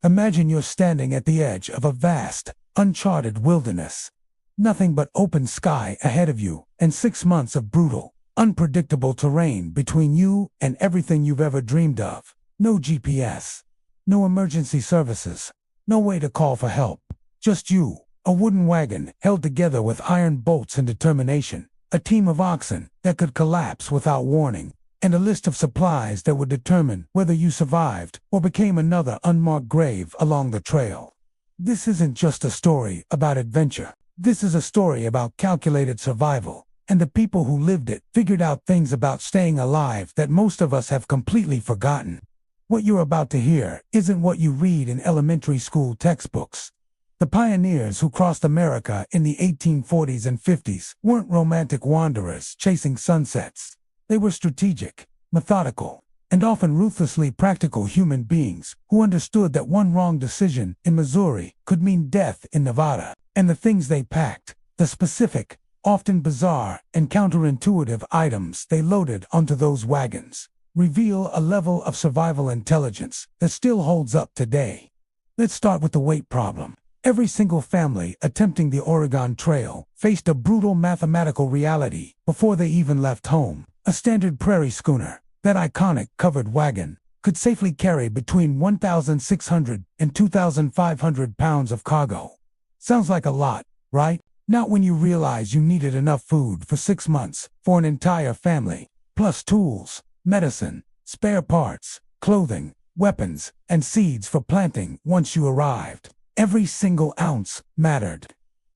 Imagine you're standing at the edge of a vast, uncharted wilderness. Nothing but open sky ahead of you, and 6 months of brutal, unpredictable terrain between you and everything you've ever dreamed of. No GPS. No emergency services. No way to call for help. Just you, a wooden wagon held together with iron bolts and determination, a team of oxen that could collapse without warning, and a list of supplies that would determine whether you survived or became another unmarked grave along the trail. This isn't just a story about adventure. This is a story about calculated survival, and the people who lived it figured out things about staying alive that most of us have completely forgotten. What you're about to hear isn't what you read in elementary school textbooks. The pioneers who crossed America in the 1840s and 50s weren't romantic wanderers chasing sunsets. They were strategic, methodical, and often ruthlessly practical human beings who understood that one wrong decision in Missouri could mean death in Nevada, and the things they packed, the specific, often bizarre and counterintuitive items they loaded onto those wagons, reveal a level of survival intelligence that still holds up today. Let's start with the weight problem. Every single family attempting the Oregon Trail faced a brutal mathematical reality before they even left home. A standard prairie schooner, that iconic covered wagon, could safely carry between 1,600 and 2,500 pounds of cargo. Sounds like a lot, right? Not when you realize you needed enough food for 6 months for an entire family, plus tools, medicine, spare parts, clothing, weapons, and seeds for planting once you arrived. Every single ounce mattered.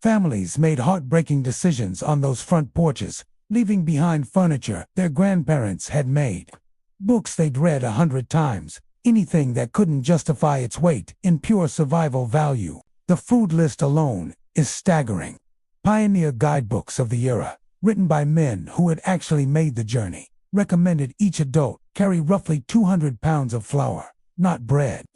Families made heartbreaking decisions on those front porches, leaving behind furniture their grandparents had made, books they'd read 100 times, anything that couldn't justify its weight in pure survival value. The food list alone is staggering. Pioneer guidebooks of the era, written by men who had actually made the journey, recommended each adult carry roughly 200 pounds of flour, not bread.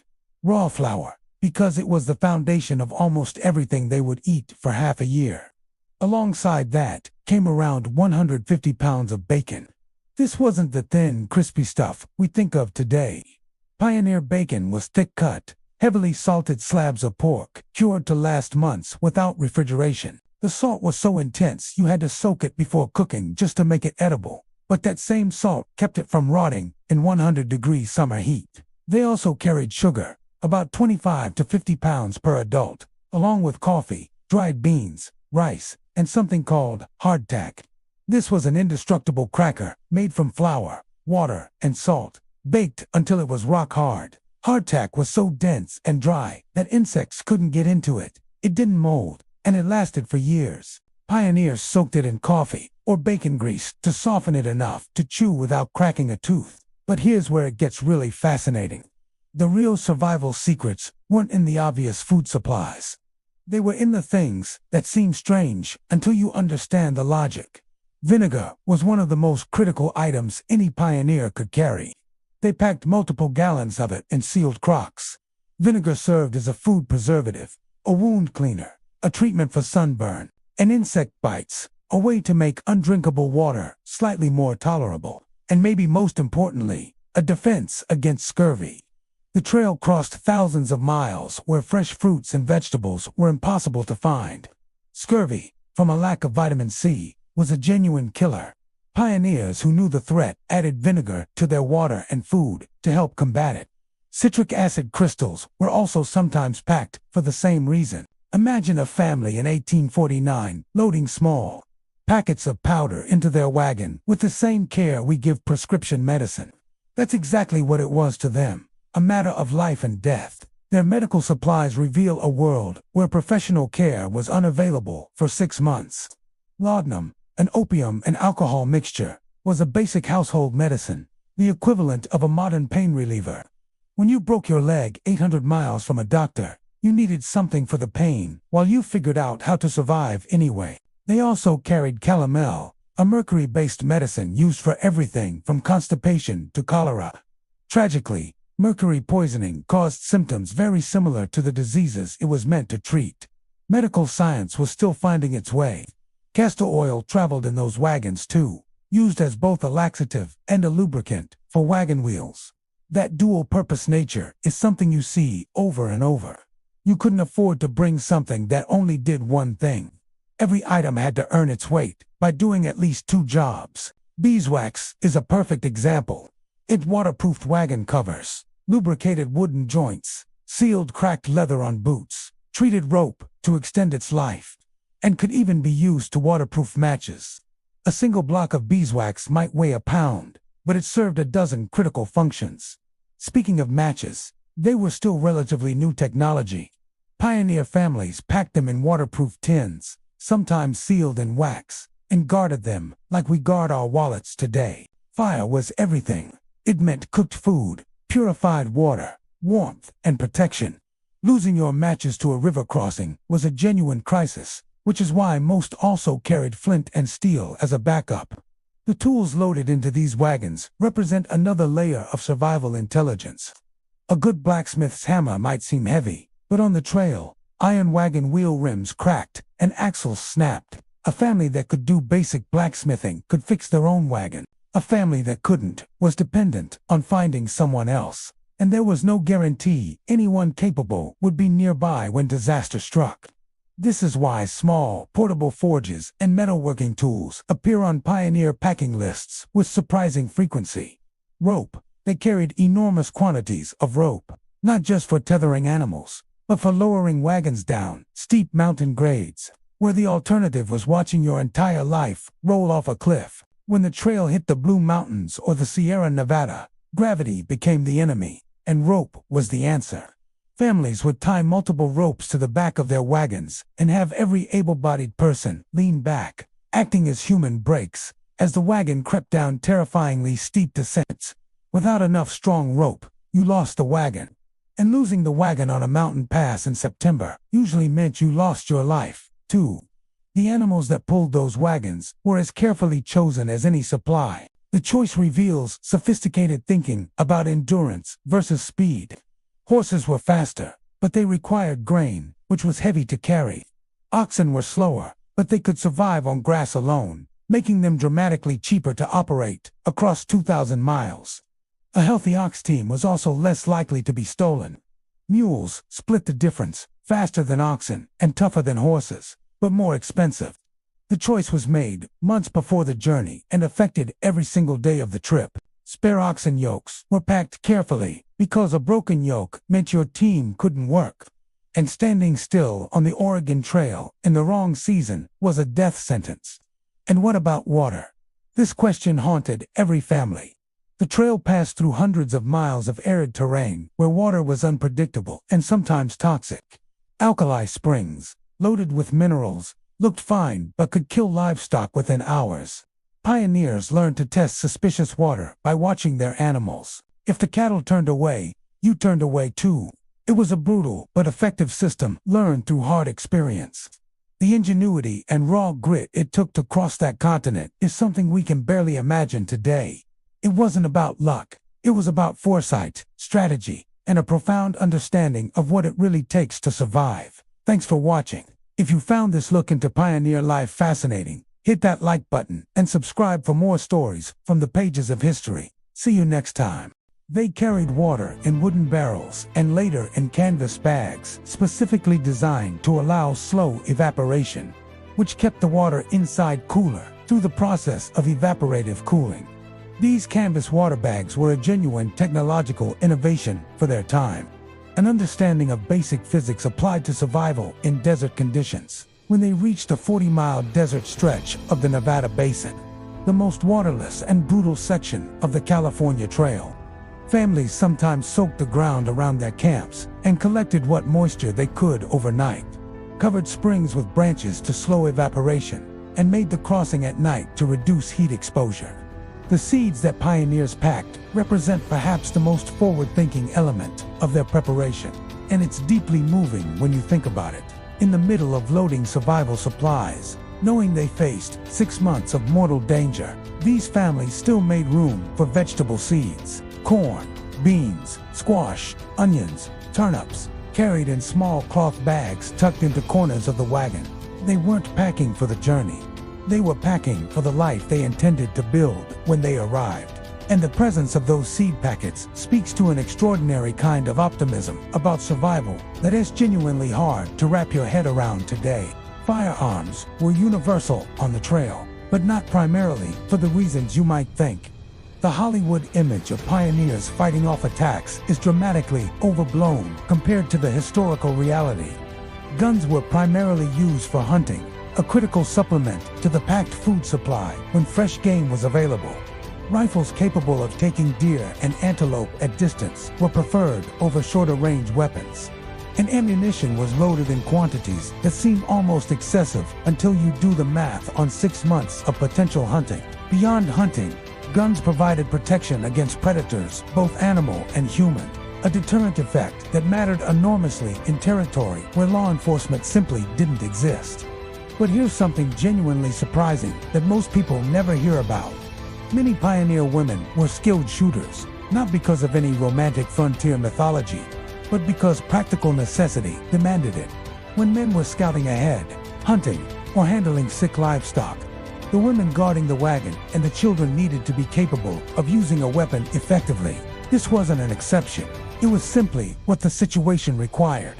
Raw flour, because it was the foundation of almost everything they would eat for half a year. Alongside that came around 150 pounds of bacon. This wasn't the thin, crispy stuff we think of today. Pioneer bacon was thick-cut, heavily salted slabs of pork, cured to last months without refrigeration. The salt was so intense you had to soak it before cooking just to make it edible, but that same salt kept it from rotting in 100-degree summer heat. They also carried sugar, about 25 to 50 pounds per adult, along with coffee, dried beans, rice, and something called hardtack. This was an indestructible cracker made from flour, water, and salt, baked until it was rock hard. Hardtack was so dense and dry that insects couldn't get into it. It didn't mold, and it lasted for years. Pioneers soaked it in coffee or bacon grease to soften it enough to chew without cracking a tooth. But here's where it gets really fascinating. The real survival secrets weren't in the obvious food supplies. They were in the things that seem strange until you understand the logic. Vinegar was one of the most critical items any pioneer could carry. They packed multiple gallons of it in sealed crocks. Vinegar served as a food preservative, a wound cleaner, a treatment for sunburn, and insect bites, a way to make undrinkable water slightly more tolerable, and maybe most importantly, a defense against scurvy. The trail crossed thousands of miles where fresh fruits and vegetables were impossible to find. Scurvy, from a lack of vitamin C, was a genuine killer. Pioneers who knew the threat added vinegar to their water and food to help combat it. Citric acid crystals were also sometimes packed for the same reason. Imagine a family in 1849 loading small packets of powder into their wagon with the same care we give prescription medicine. That's exactly what it was to them. A matter of life and death. Their medical supplies reveal a world where professional care was unavailable for 6 months. Laudanum, an opium and alcohol mixture, was a basic household medicine, the equivalent of a modern pain reliever. When you broke your leg 800 miles from a doctor, you needed something for the pain, while you figured out how to survive anyway. They also carried calomel, a mercury-based medicine used for everything from constipation to cholera. Tragically, mercury poisoning caused symptoms very similar to the diseases it was meant to treat. Medical science was still finding its way. Castor oil traveled in those wagons too, used as both a laxative and a lubricant for wagon wheels. That dual-purpose nature is something you see over and over. You couldn't afford to bring something that only did one thing. Every item had to earn its weight by doing at least two jobs. Beeswax is a perfect example. It waterproofed wagon covers, lubricated wooden joints, sealed cracked leather on boots, treated rope to extend its life, and could even be used to waterproof matches. A single block of beeswax might weigh a pound, but it served a dozen critical functions. Speaking of matches, they were still relatively new technology. Pioneer families packed them in waterproof tins, sometimes sealed in wax, and guarded them like we guard our wallets today. Fire was everything. It meant cooked food, purified water, warmth, and protection. Losing your matches to a river crossing was a genuine crisis, which is why most also carried flint and steel as a backup. The tools loaded into these wagons represent another layer of survival intelligence. A good blacksmith's hammer might seem heavy, but on the trail, iron wagon wheel rims cracked and axles snapped. A family that could do basic blacksmithing could fix their own wagon. A family that couldn't was dependent on finding someone else, and there was no guarantee anyone capable would be nearby when disaster struck. This is why small, portable forges and metalworking tools appear on pioneer packing lists with surprising frequency. Rope. They carried enormous quantities of rope, not just for tethering animals, but for lowering wagons down steep mountain grades, where the alternative was watching your entire life roll off a cliff. When the trail hit the Blue Mountains or the Sierra Nevada, gravity became the enemy, and rope was the answer. Families would tie multiple ropes to the back of their wagons and have every able-bodied person lean back, acting as human brakes, as the wagon crept down terrifyingly steep descents. Without enough strong rope, you lost the wagon. And losing the wagon on a mountain pass in September usually meant you lost your life, too. The animals that pulled those wagons were as carefully chosen as any supply. The choice reveals sophisticated thinking about endurance versus speed. Horses were faster, but they required grain, which was heavy to carry. Oxen were slower, but they could survive on grass alone, making them dramatically cheaper to operate across 2,000 miles. A healthy ox team was also less likely to be stolen. Mules split the difference, faster than oxen and tougher than horses, but more expensive. The choice was made months before the journey and affected every single day of the trip. Spare oxen yokes were packed carefully because a broken yoke meant your team couldn't work. And standing still on the Oregon Trail in the wrong season was a death sentence. And what about water? This question haunted every family. The trail passed through hundreds of miles of arid terrain where water was unpredictable and sometimes toxic. Alkali springs, loaded with minerals, looked fine but could kill livestock within hours. Pioneers learned to test suspicious water by watching their animals. If the cattle turned away, you turned away too. It was a brutal but effective system learned through hard experience. The ingenuity and raw grit it took to cross that continent is something we can barely imagine today. It wasn't about luck. It was about foresight, strategy, and a profound understanding of what it really takes to survive. Thanks for watching. If you found this look into pioneer life fascinating, hit that like button and subscribe for more stories from the pages of history. See you next time. They carried water in wooden barrels and later in canvas bags, specifically designed to allow slow evaporation, which kept the water inside cooler through the process of evaporative cooling. These canvas water bags were a genuine technological innovation for their time. An understanding of basic physics applied to survival in desert conditions. When they reached a 40-mile desert stretch of the Nevada Basin, the most waterless and brutal section of the California Trail, families sometimes soaked the ground around their camps and collected what moisture they could overnight, covered springs with branches to slow evaporation, and made the crossing at night to reduce heat exposure. The seeds that pioneers packed represent perhaps the most forward-thinking element of their preparation, and it's deeply moving when you think about it. In the middle of loading survival supplies, knowing they faced 6 months of mortal danger, these families still made room for vegetable seeds, corn, beans, squash, onions, turnips, carried in small cloth bags tucked into corners of the wagon. They weren't packing for the journey. They were packing for the life they intended to build when they arrived. And the presence of those seed packets speaks to an extraordinary kind of optimism about survival that is genuinely hard to wrap your head around today. Firearms were universal on the trail, but not primarily for the reasons you might think. The Hollywood image of pioneers fighting off attacks is dramatically overblown compared to the historical reality. Guns were primarily used for hunting, a critical supplement to the packed food supply when fresh game was available. Rifles capable of taking deer and antelope at distance were preferred over shorter-range weapons. And ammunition was loaded in quantities that seem almost excessive until you do the math on 6 months of potential hunting. Beyond hunting, guns provided protection against predators, both animal and human, a deterrent effect that mattered enormously in territory where law enforcement simply didn't exist. But here's something genuinely surprising that most people never hear about. Many pioneer women were skilled shooters, not because of any romantic frontier mythology, but because practical necessity demanded it. When men were scouting ahead, hunting, or handling sick livestock, the women guarding the wagon and the children needed to be capable of using a weapon effectively. This wasn't an exception. It was simply what the situation required.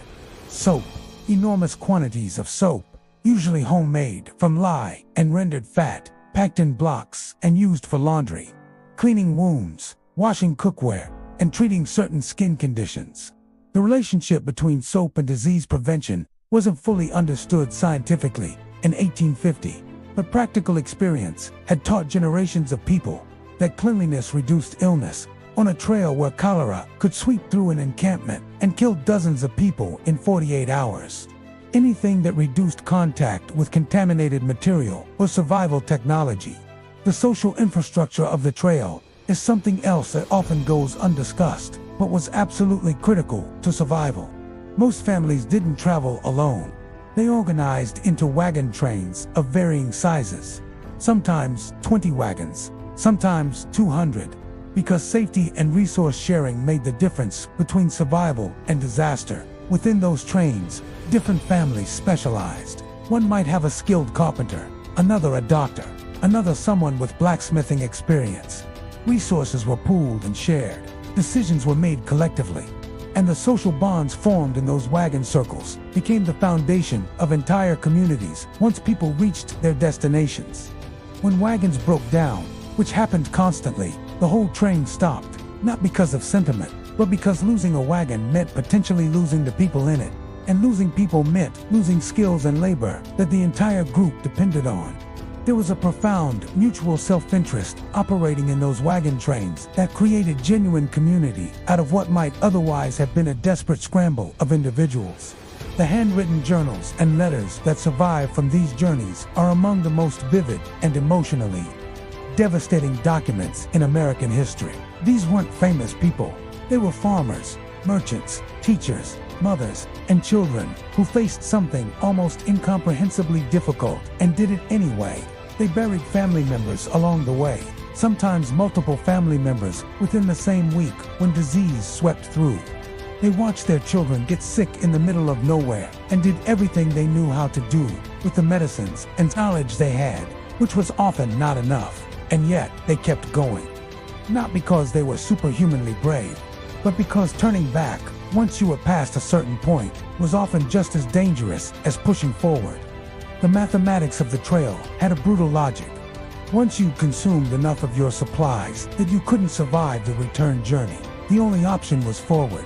Soap. Enormous quantities of soap, usually homemade from lye and rendered fat, packed in blocks and used for laundry, cleaning wounds, washing cookware, and treating certain skin conditions. The relationship between soap and disease prevention wasn't fully understood scientifically in 1850, but practical experience had taught generations of people that cleanliness reduced illness on a trail where cholera could sweep through an encampment and kill dozens of people in 48 hours. Anything that reduced contact with contaminated material was survival technology. The social infrastructure of the trail is something else that often goes undiscussed, but was absolutely critical to survival. Most families didn't travel alone. They organized into wagon trains of varying sizes, sometimes 20 wagons, sometimes 200, because safety and resource sharing made the difference between survival and disaster. Within those trains, different families specialized. One might have a skilled carpenter, another a doctor, another someone with blacksmithing experience. Resources were pooled and shared. Decisions were made collectively. And the social bonds formed in those wagon circles became the foundation of entire communities once people reached their destinations. When wagons broke down, which happened constantly, the whole train stopped, not because of sentiment, but because losing a wagon meant potentially losing the people in it, and losing people meant losing skills and labor that the entire group depended on. There was a profound mutual self-interest operating in those wagon trains that created genuine community out of what might otherwise have been a desperate scramble of individuals. The handwritten journals and letters that survive from these journeys are among the most vivid and emotionally devastating documents in American history. These weren't famous people. They were farmers, merchants, teachers, mothers, and children who faced something almost incomprehensibly difficult and did it anyway. They buried family members along the way, sometimes multiple family members within the same week when disease swept through. They watched their children get sick in the middle of nowhere and did everything they knew how to do with the medicines and knowledge they had, which was often not enough, and yet they kept going. Not because they were superhumanly brave, but because turning back, once you were past a certain point, was often just as dangerous as pushing forward. The mathematics of the trail had a brutal logic. Once you'd consumed enough of your supplies that you couldn't survive the return journey, the only option was forward.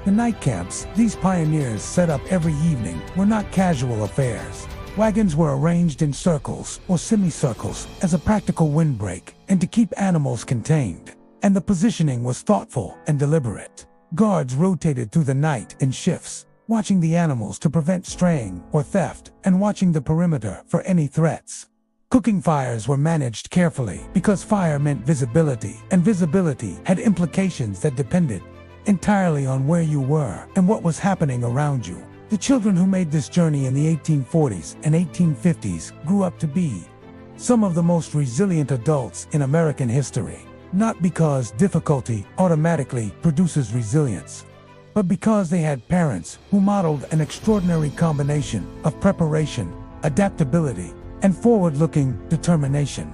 The night camps these pioneers set up every evening were not casual affairs. Wagons were arranged in circles or semicircles as a practical windbreak and to keep animals contained. And the positioning was thoughtful and deliberate. Guards rotated through the night in shifts, watching the animals to prevent straying or theft, and watching the perimeter for any threats. Cooking fires were managed carefully because fire meant visibility, and visibility had implications that depended entirely on where you were and what was happening around you. The children who made this journey in the 1840s and 1850s grew up to be some of the most resilient adults in American history. Not because difficulty automatically produces resilience, but because they had parents who modeled an extraordinary combination of preparation, adaptability, and forward-looking determination.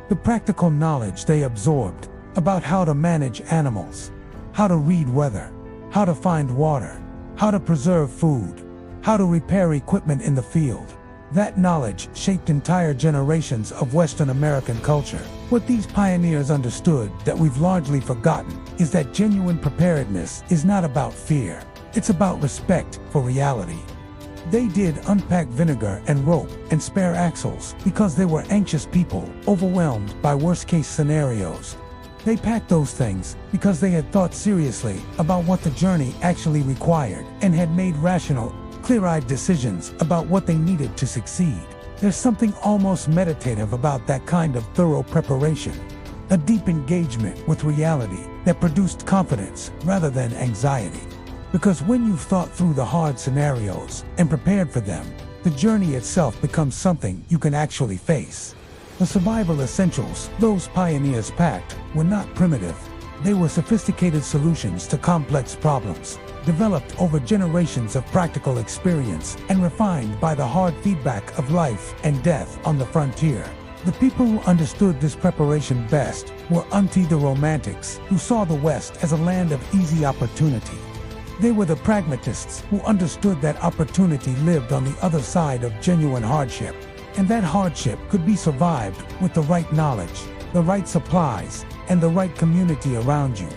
The practical knowledge they absorbed about how to manage animals, how to read weather, how to find water, how to preserve food, how to repair equipment in the field. That knowledge shaped entire generations of Western American culture. What these pioneers understood that we've largely forgotten is that genuine preparedness is not about fear. It's about respect for reality. They did unpack vinegar and rope and spare axles because they were anxious people, overwhelmed by worst-case scenarios. They packed those things because they had thought seriously about what the journey actually required and had made rational, clear-eyed decisions about what they needed to succeed. There's something almost meditative about that kind of thorough preparation, a deep engagement with reality that produced confidence rather than anxiety. Because when you've thought through the hard scenarios and prepared for them, the journey itself becomes something you can actually face. The survival essentials those pioneers packed were not primitive. They were sophisticated solutions to complex problems, developed over generations of practical experience and refined by the hard feedback of life and death on the frontier. The people who understood this preparation best were the Romantics, who saw the West as a land of easy opportunity. They were the pragmatists who understood that opportunity lived on the other side of genuine hardship, and that hardship could be survived with the right knowledge, the right supplies, and the right community around you.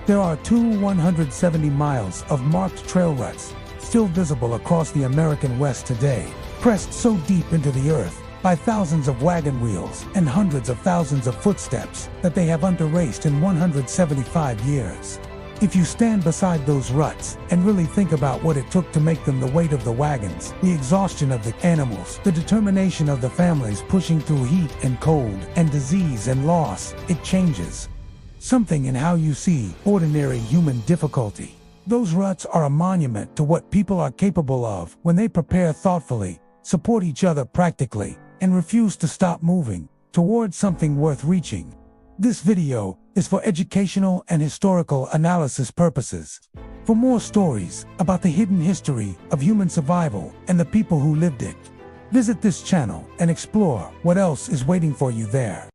There are 170 miles of marked trail ruts still visible across the American West today, pressed so deep into the earth by thousands of wagon wheels and hundreds of thousands of footsteps that they have under-raced in 175 years. If you stand beside those ruts and really think about what it took to make them, the weight of the wagons, the exhaustion of the animals, the determination of the families pushing through heat and cold and disease and loss, it changes something in how you see ordinary human difficulty. Those ruts are a monument to what people are capable of when they prepare thoughtfully, support each other practically, and refuse to stop moving towards something worth reaching. This video is for educational and historical analysis purposes. For more stories about the hidden history of human survival and the people who lived it, visit this channel and explore what else is waiting for you there.